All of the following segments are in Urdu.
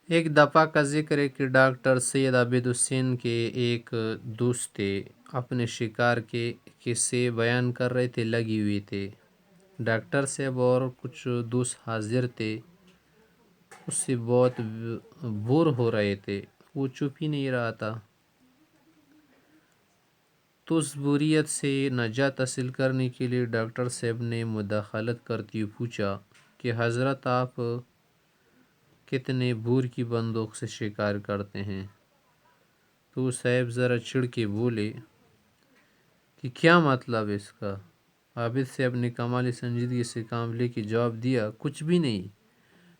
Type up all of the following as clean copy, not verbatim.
ایک دفعہ کا ذکر ہے کہ ڈاکٹر سید عابد حسین کے ایک دوست تھے، اپنے شکار کے قصے بیان کر رہے تھے، لگی ہوئی تھے۔ ڈاکٹر صاحب اور کچھ دوست حاضر تھے، اس سے بہت بور ہو رہے تھے، وہ چپ ہی نہیں رہا تھا۔ تو اس بوریت سے نجات حاصل کرنے کے لیے ڈاکٹر صاحب نے مداخلت کرتے ہوئے پوچھا کہ حضرت آپ کتنے بور کی بندوق سے شکار کرتے ہیں؟ تو صاحب ذرا چڑ کے بولے کہ کیا مطلب ہے اس کا؟ عابد صاحب نے کمال سنجیدگی سے کام لے کے جواب دیا، کچھ بھی نہیں،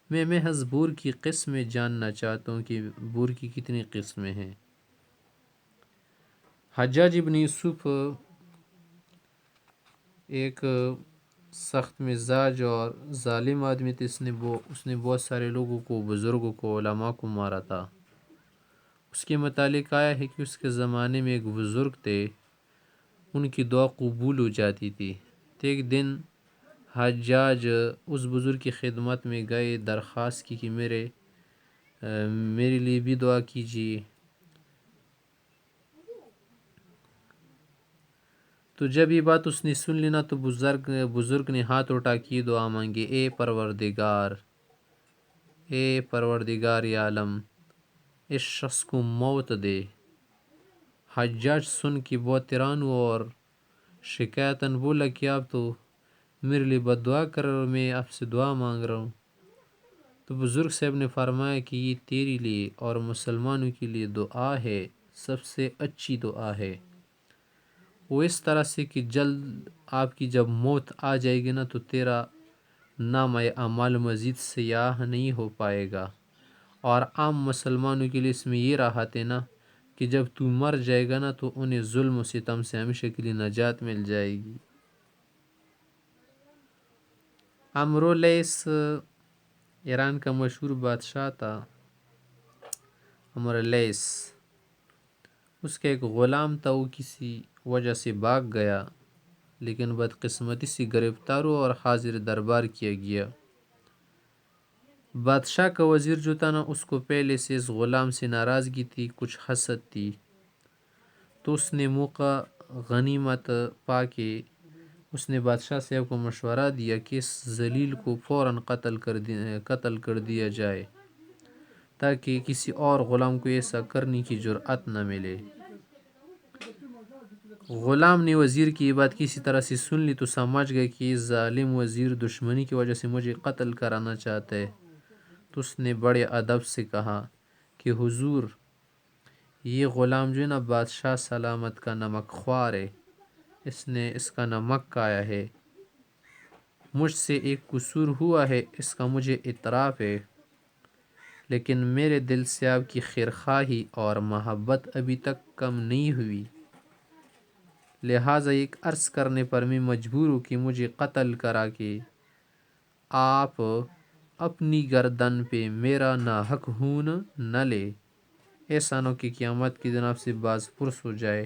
میں محض بور کی قسمیں جاننا چاہتا ہوں کہ بور کی کتنی قسمیں ہیں۔ حجاج ابن یوسف ایک سخت مزاج اور ظالم آدمی تھا، اس نے بہت سارے لوگوں کو، بزرگوں کو، علماء کو مارا تھا۔ اس کے متعلق آیا ہے کہ اس کے زمانے میں ایک بزرگ تھے، ان کی دعا قبول ہو جاتی تھی۔ تو ایک دن حجاج اس بزرگ کی خدمت میں گئے، درخواست کی کہ میرے لیے بھی دعا کیجیے۔ تو جب یہ بات اس نے سن لینا تو بزرگ نے ہاتھ اٹھا کے دعا مانگی، اے پروردگار عالم، اس شخص کو موت دے۔ حجاج سن کے بہت حیران ہوا اور شکایتاً بولا کہ آپ تو میرے لیے بد دعا کر رہے ہو، میں آپ سے دعا مانگ رہا ہوں۔ تو بزرگ صاحب نے فرمایا کہ یہ تیرے لیے اور مسلمانوں کے لیے دعا ہے، سب سے اچھی دعا ہے، وہ اس طرح سے کہ جلد آپ کی جب موت آ جائے گی نا تو تیرا نام اعمال مزید سیاہ نہیں ہو پائے گا۔ اور عام مسلمانوں کے لیے اس میں یہ راحت ہے نا کہ جب تو مر جائے گا نا تو انہیں ظلم و ستم سے ہمیشہ کے لیے نجات مل جائے گی۔ امرولیس ایران کا مشہور بادشاہ تھا، امرولیس۔ اس کا ایک غلام تھا، وہ کسی وجہ سے بھاگ گیا، لیکن بدقسمتی سے گرفتار ہوا اور حاضر دربار کیا گیا۔ بادشاہ کا وزیر جو تھا نا، اس کو پہلے سے اس غلام سے ناراضگی تھی، کچھ حسد تھی، تو اس نے موقع غنیمت پا کے اس نے بادشاہ صاحب کو مشورہ دیا کہ اس ذلیل کو فوراً قتل کر دیا جائے تاکہ کسی اور غلام کو ایسا کرنے کی جرأت نہ ملے۔ غلام نے وزیر کی یہ بات کسی طرح سے سن لی تو سمجھ گئے کہ یہ ظالم وزیر دشمنی کی وجہ سے مجھے قتل کرانا چاہتا ہے۔ تو اس نے بڑے ادب سے کہا کہ حضور، یہ غلام جو ہے نا بادشاہ سلامت کا نمک خوار ہے، اس کا نمک کھایا ہے، مجھ سے ایک قصور ہوا ہے، اس کا مجھے اعتراف ہے، لیکن میرے دل سے آپ کی خیرخواہی اور محبت ابھی تک کم نہیں ہوئی، لہٰذا ایک عرض کرنے پر میں مجبور ہوں کہ مجھے قتل کرا کے آپ اپنی گردن پہ میرا ناحق خون نہ لے، ایسا نہ کہ قیامت کی دن آپ سے باز پرس ہو جائے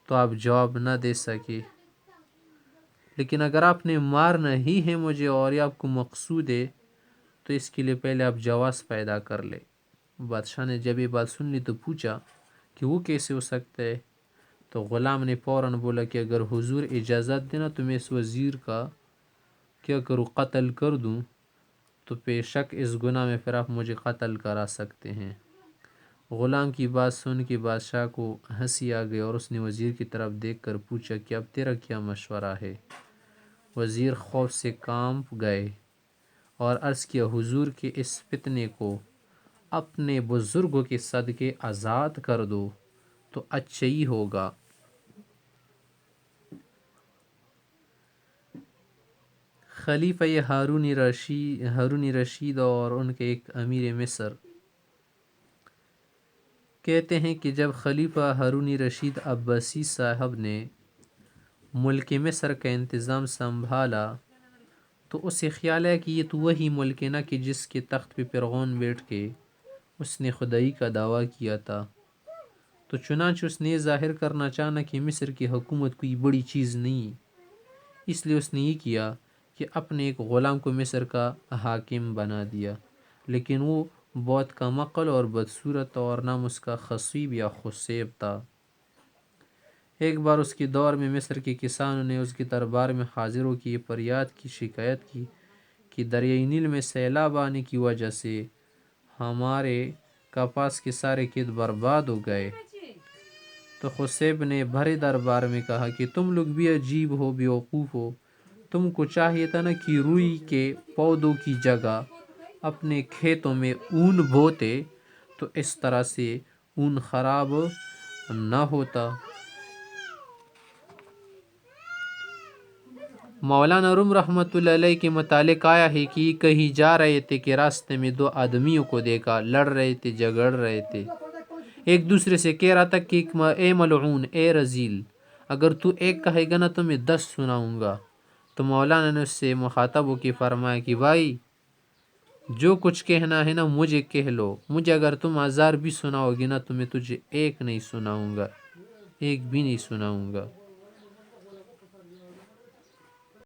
تو آپ جواب نہ دے سکے، لیکن اگر آپ نے مارنا ہی ہے مجھے اور یہ آپ کو مقصود ہے تو اس کے لیے پہلے آپ جواز پیدا کر لے۔ بادشاہ نے جب یہ بات سن لی تو پوچھا کہ وہ کیسے ہو سکتا ہے؟ تو غلام نے فوراً بولا کہ اگر حضور اجازت دینا تو میں اس وزیر کا کیا کروں، قتل کر دوں، تو بے شک اس گناہ میں پھر آپ مجھے قتل کرا سکتے ہیں۔ غلام کی بات سن کے بادشاہ کو ہنسی آ گئی اور اس نے وزیر کی طرف دیکھ کر پوچھا کہ اب تیرا کیا مشورہ ہے؟ وزیر خوف سے کانپ گئے اور عرض کیا، حضور کے اس فتنے کو اپنے بزرگوں کے صدقے آزاد کر دو تو اچھا ہی ہوگا۔ خلیفہ ہارون رشید اور ان کے ایک امیر مصر کہتے ہیں کہ جب خلیفہ ہارون رشید عباسی صاحب نے ملک مصر کا انتظام سنبھالا تو اسے خیال ہے کہ یہ تو وہی ملک ہے نا کہ جس کے تخت پہ فرعون بیٹھ کے اس نے خدائی کا دعویٰ کیا تھا، تو چنانچہ اس نے یہ ظاہر کرنا چاہنا کہ مصر کی حکومت کوئی بڑی چیز نہیں، اس لیے اس نے یہ کیا کہ اپنے ایک غلام کو مصر کا حاکم بنا دیا، لیکن وہ بہت کم عقل اور بدصورت اور نام اس کا خصیب یا خصیب تھا۔ ایک بار اس کے دور میں مصر کے کسانوں نے اس کے دربار میں حاضر ہو کے فریاد کی شکایت کی کہ دریائے نیل میں سیلاب آنے کی وجہ سے ہمارے کپاس کے سارے کھیت برباد ہو گئے۔ تو خصیب نے بھرے دربار میں کہا کہ تم لوگ بھی عجیب ہو، بیوقوف ہو، تم کو چاہیے تھا نا کہ روئی کے پودوں کی جگہ اپنے کھیتوں میں اون بوتے تو اس طرح سے اون خراب نہ ہوتا۔ مولانا روم رحمۃ اللہ علیہ کے متعلق آیا ہے کہ کہیں جا رہے تھے کہ راستے میں دو آدمیوں کو دیکھا، لڑ رہے تھے، جھگڑ رہے تھے، ایک دوسرے سے کہہ رہا تھا کہ اے ملعون، اے رذیل، اگر تو ایک کہے گا نا تو میں 10 سناؤں گا۔ تو مولانا نے اس سے مخاطب ہو کے فرمایا کہ بھائی جو کچھ کہنا ہے نا مجھے کہہ لو، مجھے اگر تم 1000 بھی سناؤ گے نا تو میں تجھے ایک نہیں سناؤں گا، ایک بھی نہیں سناؤں گا۔